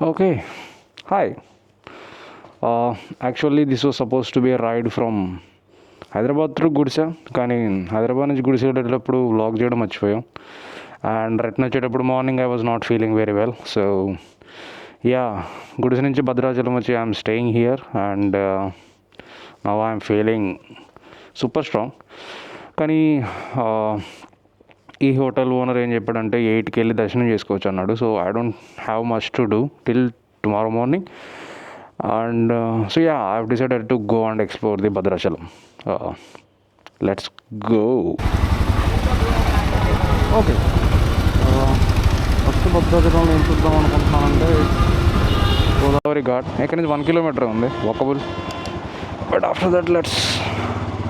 Okay, hi. Actually, this was supposed to be a ride from Hyderabad through Gudisa, కానీ హైదరాబాద్ నుంచి గుడిసె వెళ్ళేటప్పుడు వ్లాగ్ చేయడం మర్చిపోయాం. అండ్ రిటర్న్ వచ్చేటప్పుడు morning I was not feeling very well. So yeah, గుడిసె నుంచి భద్రాచలం వచ్చి I'm staying here and now I'm feeling super strong. కానీ ఈ హోటల్ ఓనర్ ఏం చెప్పాడంటే 8కి వెళ్ళి దర్శనం చేసుకోవచ్చు అన్నాడు. So I don't have much to do till tomorrow morning. And so yeah, I've decided to go and explore the Bhadrachalam. Let's go. Okay. First భద్రాచలంలో ఏం చూద్దాం అనుకుంటున్నానంటే గోదావరి ఘాట్. ఇక్కడ నుంచి 1 కిలోమీటర్ ఉంది walkable. But after that let's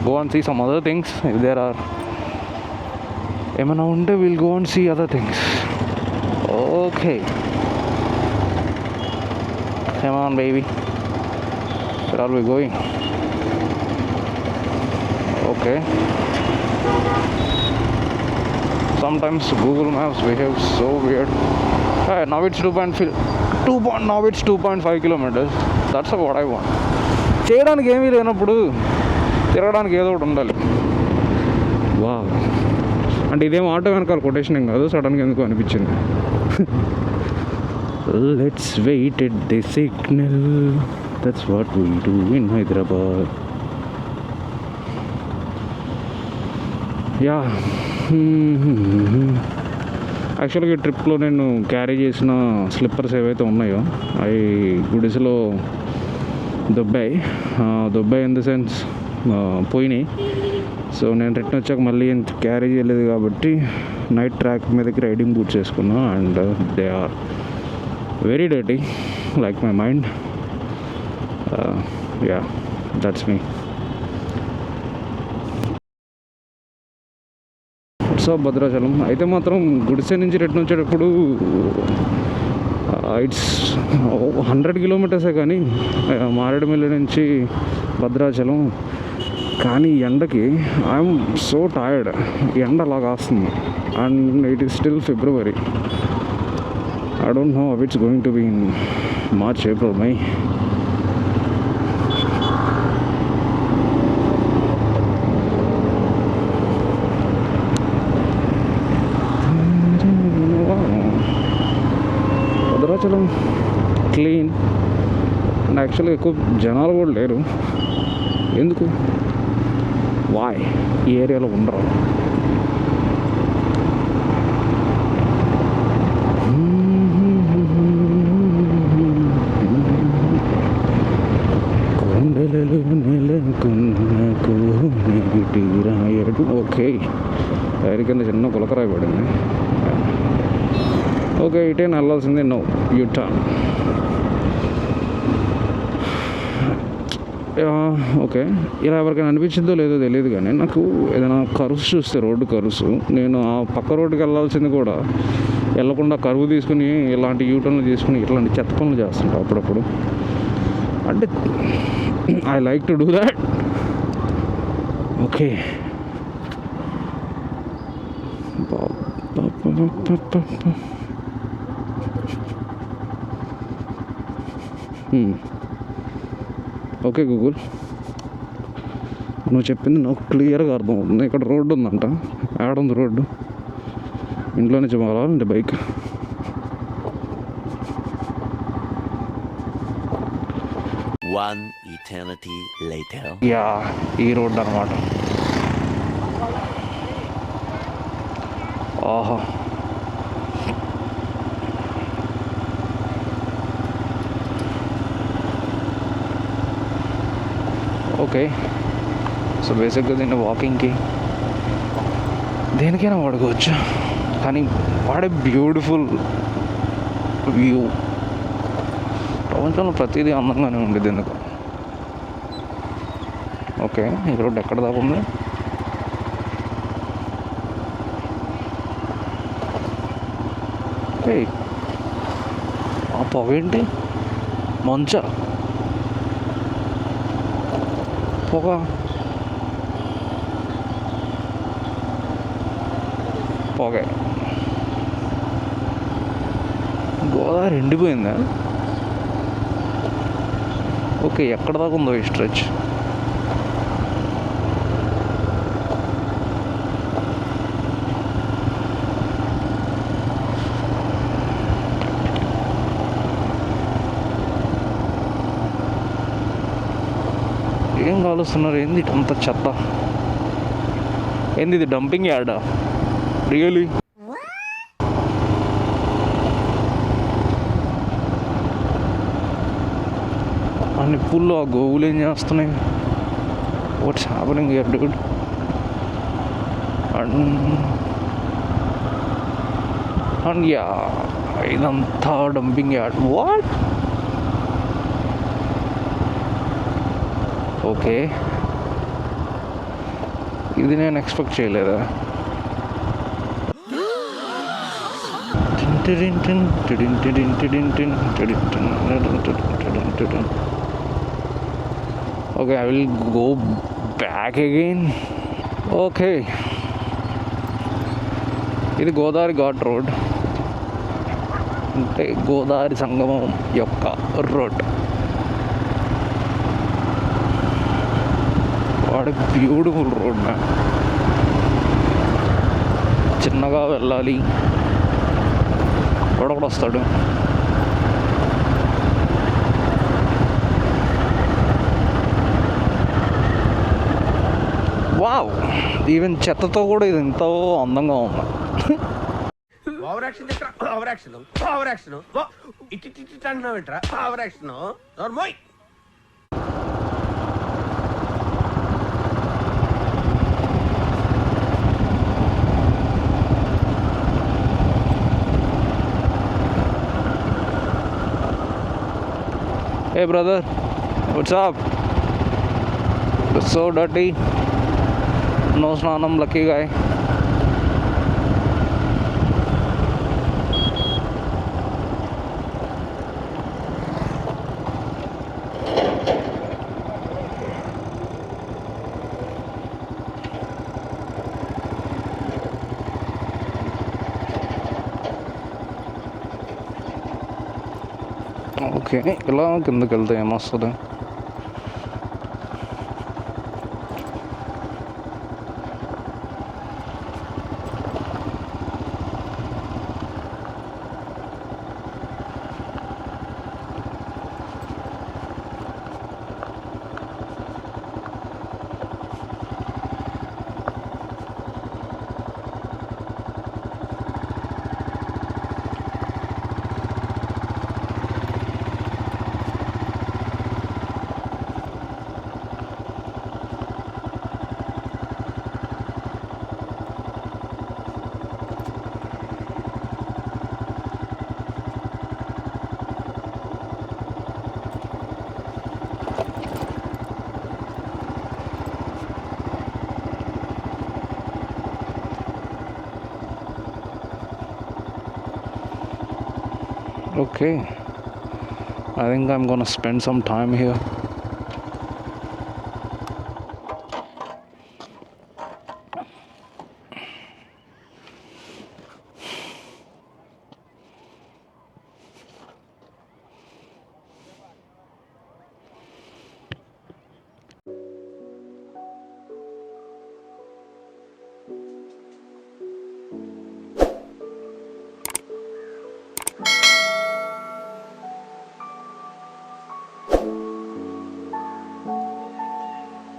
go and see some other things. If there are ఏమైనా ఉంటే will go and see other things. Okay, come on baby, where are we going? Okay, sometimes Google Maps behaves so weird. Hey, now it's 2.5 kilometers. That's what I want. చేయడానికి ఏమీ లేనప్పుడు తిరగడానికి ఏదో ఒకటి ఉండాలి. వా, అంటే ఇదేం ఆటో వెనకాల కొటేషన్ ఏం కాదు, సడన్గా ఎందుకు అనిపించింది. Let's wait at the signal. That's what we do in Hyderabad. Yeah. యాక్చువల్గా ఈ ట్రిప్లో నేను క్యారీ చేసిన స్లిప్పర్స్ ఏవైతే ఉన్నాయో అవి గుడిసెలో దొబ్బాయి ఇన్ ద సెన్స్ పోయినాయి. సో నేను రిటర్న్ వచ్చాక మళ్ళీ క్యారీ చేయలేదు కాబట్టి నైట్ ట్రాక్ మీదకి రైడింగ్ బూట్స్ వేసుకున్నా. And they are very dirty, like my mind. Yeah, that's me. So Bhadrachalam అయితే మాత్రం గుడిసె నుంచి రిటర్న్ వచ్చేటప్పుడు ఇట్స్ 100 కిలోమీటర్సే, కానీ మారేడుమిల్లి నుంచి భద్రాచలం. కానీ ఎండకి ఐఎమ్ సో టైర్డ్. ఎండ అలా కాస్తుంది and it is still February. I don't know if it's going to be in March, April, May. Bhadrachalam clean and యాక్చువల్గా ఎక్కువ జనాలు కూడా లేరు. ఎందుకు? వాయ్, ఈ ఏరియాలో ఉండరు. ఓకే, టైర్ కింద చిన్న కులకరాయి పడింది. ఓకే, ఇటే వెళ్ళాల్సిందే. No you turn. ఓకే, ఇలా ఎవరికైనా అనిపించిందో లేదో తెలియదు, కానీ నాకు ఏదైనా కరువు చూస్తే, రోడ్డు కరువు, నేను ఆ పక్క రోడ్డుకి వెళ్ళాల్సింది కూడా వెళ్ళకుండా కరువు తీసుకుని ఇలాంటి యూటర్న్లు తీసుకుని ఇట్లాంటి చెత్త పనులు చేస్తుంటా అప్పుడప్పుడు. అంటే I like to do that. Okay, okay Google, నువ్వు చెప్పింది నాకు క్లియర్గా అర్థమవుతుంది. ఇక్కడ రోడ్డు ఉందంట. ఆడుంది రోడ్డు? ఇంట్లో నుంచి మారాలంటే bike. One eternity later. Yeah, ఈ రోడ్డు అనమాట. ఆహా, ఓకే. సో బేసిక్గా దీన్ని వాకింగ్కి దేనికైనా వాడుకోవచ్చు, కానీ వాడే బ్యూటిఫుల్ వ్యూ. ప్రపంచంలో ప్రతిదీ అందంగానే ఉండేది ఎందుకు. ఓకే, ఈ రోడ్డు ఎక్కడ దాకా ఉంది? ఆ పొగ ఏంటి? మంచా పొగ? పొగే. గోదావరి ఎండిపోయిందా? ఓకే, ఎక్కడ దాకా ఉందో ఈ స్ట్రెచ్? ఏం కాలుస్తున్నారు? ఏంది అంత చెత్త? ఏంది ఇది, డంపింగ్ యార్డా? రియలీ? అన్ని పుల్లో ఆ గోవులు ఏం చేస్తున్నాయి? What's happening here Dude? And yeah, ఇదంతా డంపింగ్ యార్డ్. వాట్? ఓకే, ఇది నేను ఎక్స్పెక్ట్ చేయలేదా? Okay, I will go back again. Okay, ఇది గోదావరి ఘాట్ రోడ్, అంటే గోదావరి సంగమం యొక్క రోడ్. వాడి బ్యూటిఫుల్ రోడ్ మ్యామ్. చిన్నగా వెళ్ళాలి. కూడా వస్తాడు. వావ్, ఈవెన్ చెత్తతో కూడా ఇది ఎంతో అందంగా ఉంది. Over action over action over action ఇటు అంటున్నావు ఏంట్రా? ఓవర్ యాక్షన్ నోర్మోయ్. Hey brother, what's up? It's so dirty. No snanam, lucky guy. Okay, ఇలా కిందకి వెళ్తే ఏమొస్తుంది? Okay, I think I'm gonna spend some time here.